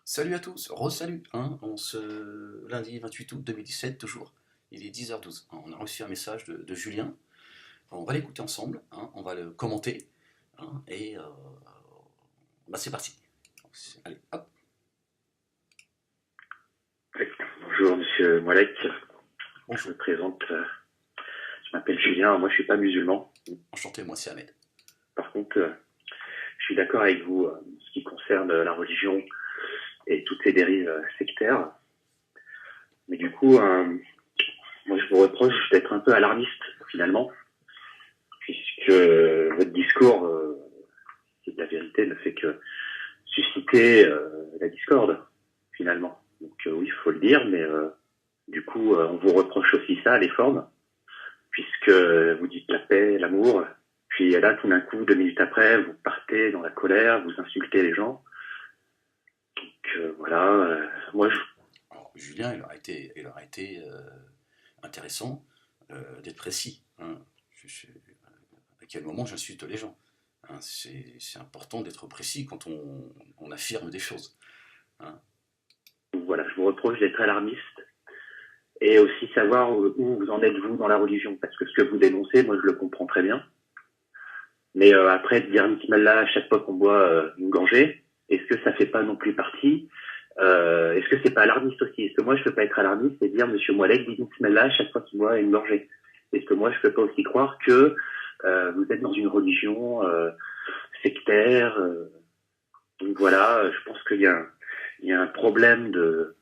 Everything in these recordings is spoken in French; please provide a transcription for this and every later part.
Salut à tous, re-salut, hein, on se... lundi 28 août 2017 toujours, il est 10h12, hein, on a reçu un message de Julien, on va l'écouter ensemble, hein, on va le commenter, hein, et bah c'est parti. Allez, hop. Bonjour Monsieur Moalek, je Bonjour, me présente, je m'appelle Julien, moi je suis pas musulman. enchanté, moi c'est Ahmed. Par contre, je suis d'accord avec vous en ce qui concerne la religion et toutes ces dérives sectaires. Mais du coup, moi je vous reproche d'être un peu alarmiste finalement, puisque votre discours, c'est de la vérité, ne fait que susciter la discorde finalement. Donc oui, il faut le dire, mais du coup, on vous reproche aussi ça, les formes, puisque vous dites la paix, l'amour, puis là, tout d'un coup, 2 minutes après, vous partez dans la colère, vous insultez les gens. Donc voilà, moi, Alors Julien, il aurait été intéressant d'être précis, hein. À quel moment j'insulte les gens, hein, c'est important d'être précis quand on affirme des choses, hein. voilà, je vous reproche d'être alarmiste et aussi savoir où vous en êtes vous dans la religion, parce que ce que vous dénoncez, moi, je le comprends très bien. Mais après, dire Bismillah à chaque fois qu'on boit une gorgée, est-ce que ça fait pas non plus partie est-ce que c'est pas alarmiste aussi? Est-ce que moi je peux pas être alarmiste et dire Monsieur Moalek dit Bismillah à chaque fois qu'il boit une gorgée? Est-ce que moi je peux pas aussi croire que vous êtes dans une religion sectaire donc voilà, je pense il y a un problème de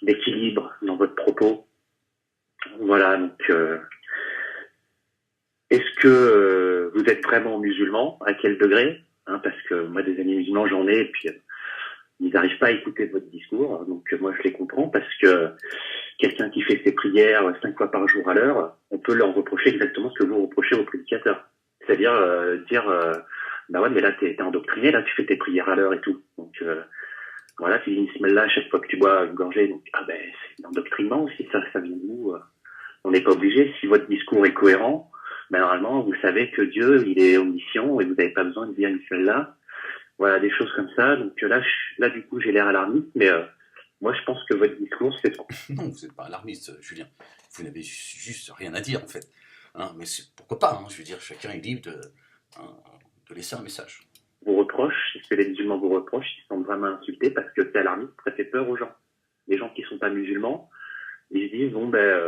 d'équilibre dans votre propos. Voilà, donc est-ce que vous êtes vraiment musulman? À quel degré? Hein, parce que moi, des amis musulmans, j'en ai, et puis ils n'arrivent pas à écouter votre discours. Donc moi, je les comprends, parce que quelqu'un qui fait ses prières 5 fois par jour à l'heure, on peut leur reprocher exactement ce que vous reprochez aux prédicateurs. C'est-à-dire dire, bah ouais, mais là, t'es endoctriné, là, tu fais tes prières à l'heure et tout. Donc voilà, tu dis Bismillah à chaque fois que tu bois une gorgée. Donc, ah ben, c'est l'endoctrinement aussi, ça vient de nous. On n'est pas obligé. Si votre discours est cohérent, ben normalement, vous savez que Dieu, il est omniscient et vous n'avez pas besoin de dire Bismillah. Voilà, des choses comme ça. Donc là du coup, j'ai l'air alarmiste, mais moi, je pense que votre discours, c'est Non, vous n'êtes pas alarmiste, Julien. Vous n'avez juste rien à dire, en fait, hein, mais pourquoi pas, hein, je veux dire, chacun est libre hein, de laisser un message. vous reproche, ce que les musulmans vous reprochent, ils sont vraiment insultés parce que c'est alarmiste, ça fait peur aux gens. Les gens qui sont pas musulmans, ils se disent, bon, ben,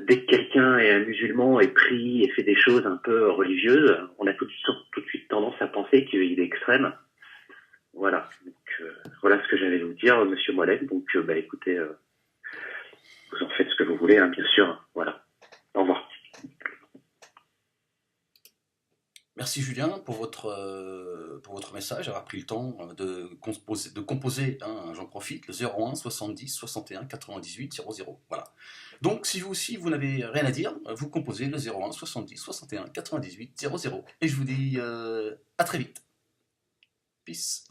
dès que quelqu'un est un musulman et prie et fait des choses un peu religieuses, on a tout de suite tendance à penser qu'il est extrême. Voilà. Donc, voilà ce que j'avais à vous dire, Monsieur Moalek. Donc, bah, écoutez, vous en faites ce que vous voulez, hein, bien sûr. Voilà. Au revoir. Merci Julien pour votre message, avoir pris le temps de composer, hein, j'en profite, le 01 70 61 98 00. Voilà. Donc si vous aussi vous n'avez rien à dire, vous composez le 01 70 61 98 00. Et je vous dis à très vite. Peace.